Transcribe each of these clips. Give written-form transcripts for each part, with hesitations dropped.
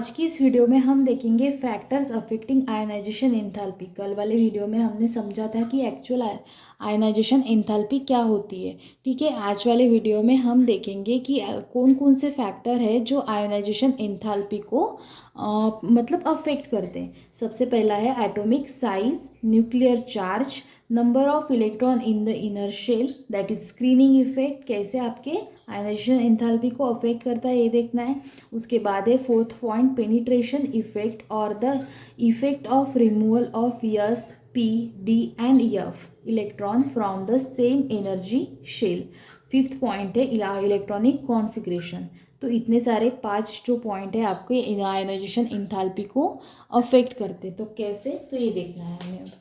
आज की इस वीडियो में हम देखेंगे फैक्टर्स अफेक्टिंग आयनाइजेशन एंथैल्पी। कल वाले वीडियो में हमने समझा था कि एक्चुअल आयनाइजेशन एंथैल्पी क्या होती है। ठीक है, आज वाले वीडियो में हम देखेंगे कि कौन कौन से फैक्टर है जो आयनाइजेशन एंथैल्पी को मतलब अफेक्ट करते हैं। सबसे पहला है atomic size, nuclear charge, number of electron in the inner shell, that is screening effect, कैसे आपके आयनाइजेशन एंथैल्पी को अफेक्ट करता है ये देखना है। उसके बाद है फोर्थ पॉइंट पेनिट्रेशन इफेक्ट और the effect of removal of S P D and F electron from the same energy shell. Fifth point है इलेक्ट्रॉनिक कॉन्फ़िगरेशन। तो इतने सारे 5 जो पॉइंट है आपके आयनाइजेशन एंथैल्पी को अफेक्ट करते। तो कैसे, तो ये देखना है हमें।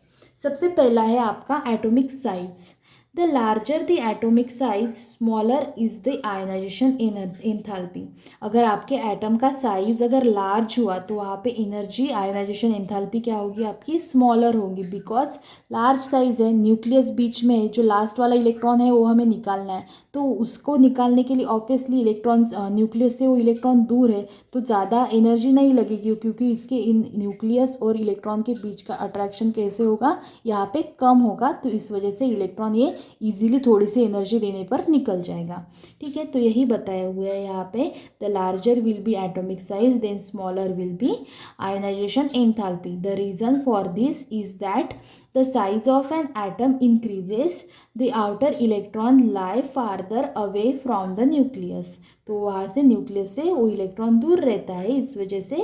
सबसे पहला है आपका atomic size. The larger the atomic size smaller is the ionization enthalpy. अगर आपके एटम का साइज अगर लार्ज हुआ तो वहाँ पे एनर्जी आयनाइजेशन एंथैल्पी क्या होगी आपकी, स्मॉलर होगी। बिकॉज लार्ज साइज है, न्यूक्लियस बीच में है, जो लास्ट वाला इलेक्ट्रॉन है वो हमें निकालना है। तो उसको निकालने के लिए ऑब्वियसली इलेक्ट्रॉन न्यूक्लियस से वो इलेक्ट्रॉन दूर है तो ज़्यादा एनर्जी नहीं लगेगी, क्योंकि इसके इन न्यूक्लियस और इलेक्ट्रॉन के बीच का अट्रैक्शन कैसे होगा, यहाँ पे कम होगा। तो इस वजह से इलेक्ट्रॉन ये इजीली थोड़ी सी एनर्जी देने पर निकल जाएगा। ठीक है, तो यही बताया हुआ है यहाँ पे। The larger will be atomic size then smaller will be ionization enthalpy. The reason for this is that the size of an atom increases, the outer electron lie farther away from the nucleus। तो वहाँ से nucleus से वो electron दूर रहता है, इस वजह से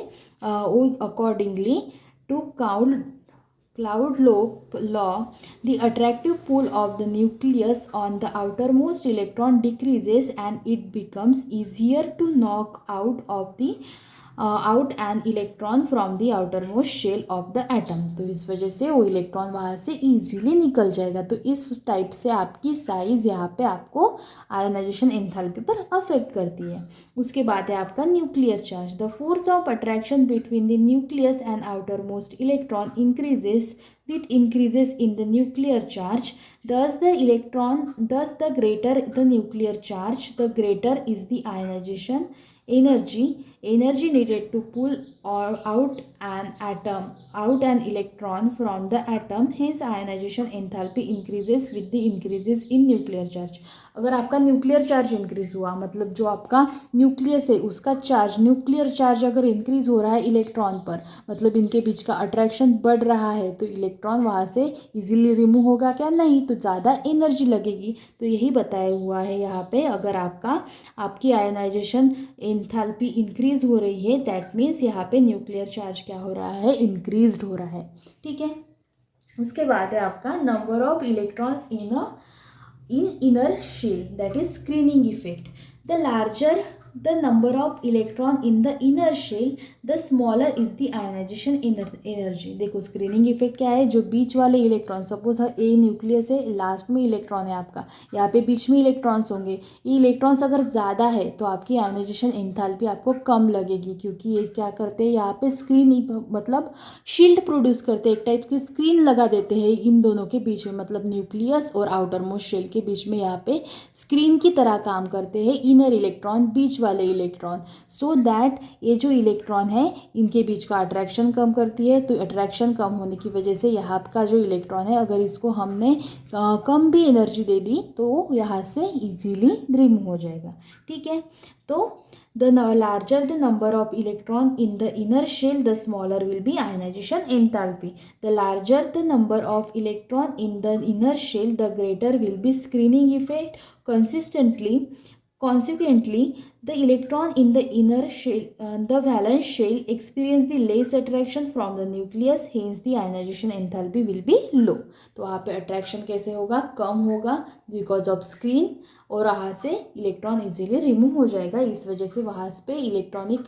वो accordingly to Cloud law, the attractive pull of the nucleus on the outermost electron decreases and it becomes easier to knock out an electron from the outermost shell of the atom। तो इस वजह से वो electron वहाँ से easily निकल जाएगा। तो इस टाइप से आपकी साइज यहाँ पे आपको आयनाइजेशन एंथैल्पी पर अफेक्ट करती है। उसके बाद है आपका nuclear charge. The force of attraction between the nucleus and outermost electron increases with increases in the nuclear charge. Thus the greater the nuclear charge, the greater is the ionization energy needed to pull or out an electron from the atom. Hence ionization enthalpy increases with the increases in nuclear charge। अगर आपका nuclear charge increase हुआ, मतलब जो आपका nucleus है उसका charge, nuclear charge अगर increase हो रहा है इलेक्ट्रॉन पर, मतलब इनके बीच का अट्रैक्शन बढ़ रहा है, तो इलेक्ट्रॉन वहाँ से इजीली रिमूव होगा क्या, नहीं, तो ज़्यादा एनर्जी लगेगी। तो यही बताया हुआ है यहाँ पे। अगर आपकी आयनाइजेशन एंथैल्पी इंक्रीज हो रही है, दैट मीन्स यहाँ पे न्यूक्लियर चार्ज क्या हो रहा है, इंक्रीज हो रहा है। ठीक है, उसके बाद है आपका number of electrons in inner shell, that is screening effect. The larger the number of electron in the inner shell, the smaller is the ionization energy। देखो स्क्रीनिंग इफेक्ट क्या है, जो बीच वाले इलेक्ट्रॉन, सपोज ए न्यूक्लियस है, last में electron है आपका, यहाँ पे बीच में इलेक्ट्रॉन्स होंगे। ये इलेक्ट्रॉन्स अगर ज़्यादा है तो आपकी आयनाइजेशन एंथैल्पी आपको कम लगेगी, क्योंकि ये क्या करते हैं यहाँ पे स्क्रीन मतलब शील्ड प्रोड्यूस करते हैं, एक टाइप की स्क्रीन लगा देते हैं इन दोनों के बीच में, मतलब न्यूक्लियस और आउटर मोस्ट शेल के बीच में यहाँ पे स्क्रीन की तरह काम करते हैं इनर इलेक्ट्रॉन, बीच वाले इलेक्ट्रॉन। सो दैट ये जो इलेक्ट्रॉन है इनके बीच का अट्रैक्शन कम करती है। तो अट्रैक्शन कम होने की वजह से यहाँ का जो इलेक्ट्रॉन है, अगर इसको हमने कम भी एनर्जी दे दी तो यहाँ से इजीली रिमूव हो जाएगा। ठीक है, तो the larger the number of electron in the inner shell, the smaller will be ionization enthalpy. The larger the number of electron in the inner shell, the greater will be screening effect. Consequently, the electron in the inner shell, the valence shell, experience the less attraction from the nucleus. Hence, the ionization enthalpy will be low। तो वहाँ पे attraction कैसे होगा, कम होगा, because of screen, और वहाँ से electron easily remove हो जाएगा। इस वजह से वहाँ पे इलेक्ट्रॉनिक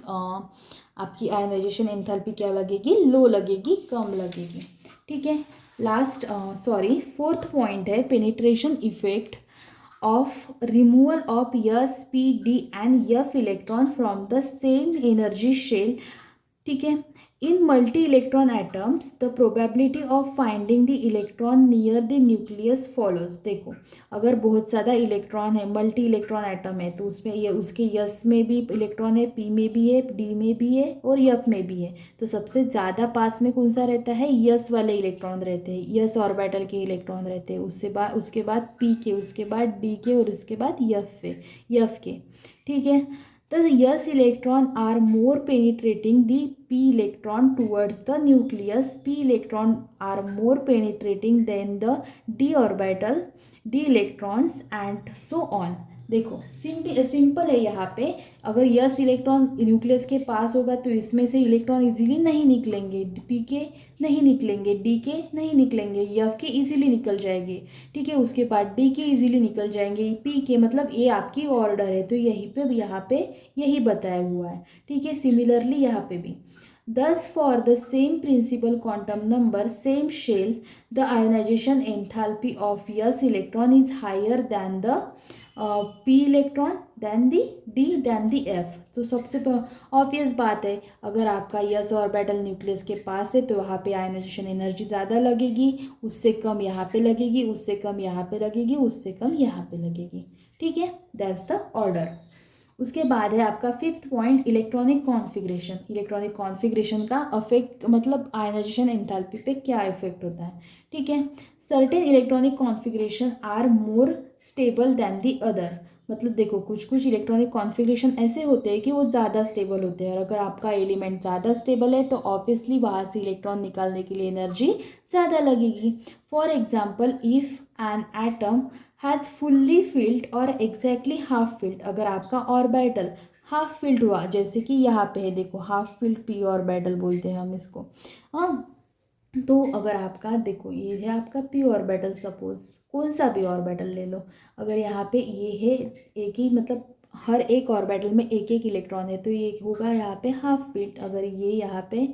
आपकी आयनाइजेशन एंथैल्पी क्या लगेगी, लो लगेगी, कम लगेगी। ठीक है, फोर्थ पॉइंट है penetration effect of removal of s, p, d and f electron from the same energy shell ठीक है। In multi electron atoms the probability of finding the electron near the nucleus follows. देखो, अगर बहुत ज़्यादा electron है, multi electron atom है, तो उसमें ये उसके यस में भी इलेक्ट्रॉन है, पी में भी है, डी में भी है और यफ में भी है। तो सबसे ज़्यादा पास में कौन सा रहता है? यस वाले इलेक्ट्रॉन रहते हैं, यस ऑर्बिटल के इलेक्ट्रॉन रहते हैं। उसके बाद पी के, उसके बाद डी के और उसके बाद यफ के। ठीक है। The S electron are more penetrating the p electron towards the nucleus. P electron are more penetrating than the d orbital, d electrons and so on. देखो, सिंपल है यहाँ पे। अगर यस इलेक्ट्रॉन न्यूक्लियस के पास होगा तो इसमें से इलेक्ट्रॉन इजीली नहीं निकलेंगे, पी के नहीं निकलेंगे, डी के नहीं निकलेंगे, यफ के इजीली निकल जाएंगे। ठीक है। उसके बाद डी के इजीली निकल जाएंगे, पी के, मतलब ये आपकी ऑर्डर है, तो यहीं पे यहाँ पे यही बताया हुआ है। ठीक है। सिमिलरली यहाँ पे भी thus for the same principal quantum number, same shell, the ionization enthalpy of s electron is higher than the p electron than the d than the f। तो सबसे ऑब्वियस बात है, अगर आपका यस ऑर्बिटल न्यूक्लियस के पास है तो वहाँ पे आयनाइजेशन एनर्जी ज़्यादा लगेगी, उससे कम यहाँ पे लगेगी, उससे कम यहाँ पे लगेगी, उससे कम यहाँ पे लगेगी। ठीक है। That's the order. उसके बाद है आपका fifth point, electronic configuration. Electronic configuration का अफेक्ट, मतलब आयनाइजेशन एंथैल्पी पे क्या इफेक्ट होता है। ठीक है। Certain electronic configuration are more stable than the other. मतलब देखो, कुछ कुछ इलेक्ट्रॉनिक कॉन्फ़िगरेशन ऐसे होते हैं कि वो ज़्यादा स्टेबल होते हैं, और अगर आपका एलिमेंट ज़्यादा स्टेबल है तो ऑब्वियसली वहाँ से इलेक्ट्रॉन निकालने के लिए एनर्जी ज़्यादा लगेगी। For example, if an atom has fully filled और एग्जैक्टली हाफ फिल्ड। अगर आपका ऑर्बिटल हाफ फिल्ड हुआ, जैसे कि यहाँ पे है, देखो हाफ फिल्ड पी ऑर्बिटल बोलते हैं हम इसको। हाँ, तो अगर आपका देखो, ये है आपका पी ऑर्बिटल, सपोज कौन सा भी ऑर्बिटल ले लो, अगर यहाँ पे ये है एक ही, मतलब हर एक ऑर्बिटल में एक एक इलेक्ट्रॉन है, तो ये होगा यहाँ पे हाफ फील्ड। अगर ये यहाँ पे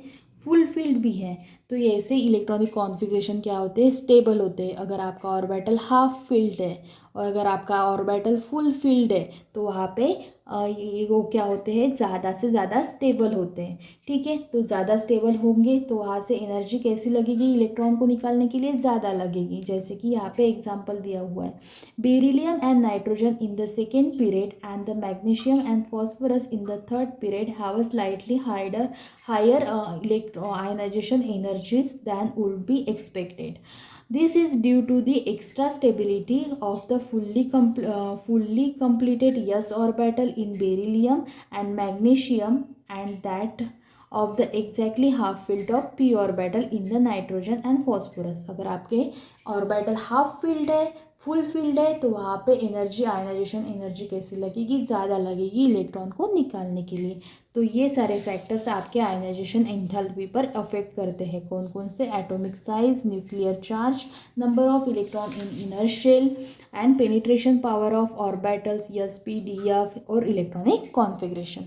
फुल फील्ड भी है तो ये ऐसे इलेक्ट्रॉनिक कॉन्फ़िगरेशन क्या होते हैं? स्टेबल होते हैं। अगर आपका ऑर्बिटल हाफ फील्ड है और अगर आपका ऑर्बिटल फुल फील्ड है तो वहाँ पे ये वो क्या होते हैं? ज़्यादा से ज़्यादा स्टेबल होते हैं। ठीक है। तो ज़्यादा स्टेबल होंगे तो वहाँ से एनर्जी कैसी लगेगी? इलेक्ट्रॉन को निकालने के लिए ज़्यादा लगेगी। जैसे कि यहाँ पे एग्जांपल दिया हुआ है, beryllium and nitrogen in the second period and the magnesium and phosphorus in the third period have a slightly higher ionization energies than would be expected. This is due to the extra stability of the fully completed s orbital in beryllium and magnesium, and that of the exactly half filled of p orbital in the nitrogen and phosphorus। अगर आपके orbital half field है, full field है, तो वहाँ पे energy, ionization energy कैसी लगेगी? ज़्यादा लगेगी इलेक्ट्रॉन को निकालने के लिए। तो ये सारे फैक्टर्स आपके आयनाइजेशन एंथैल्पी पर अफेक्ट करते हैं। कौन कौन से? Atomic size, nuclear charge, number of electron in inner shell and penetration power of orbitals, S P D F, और इलेक्ट्रॉनिक कॉन्फ़िगरेशन।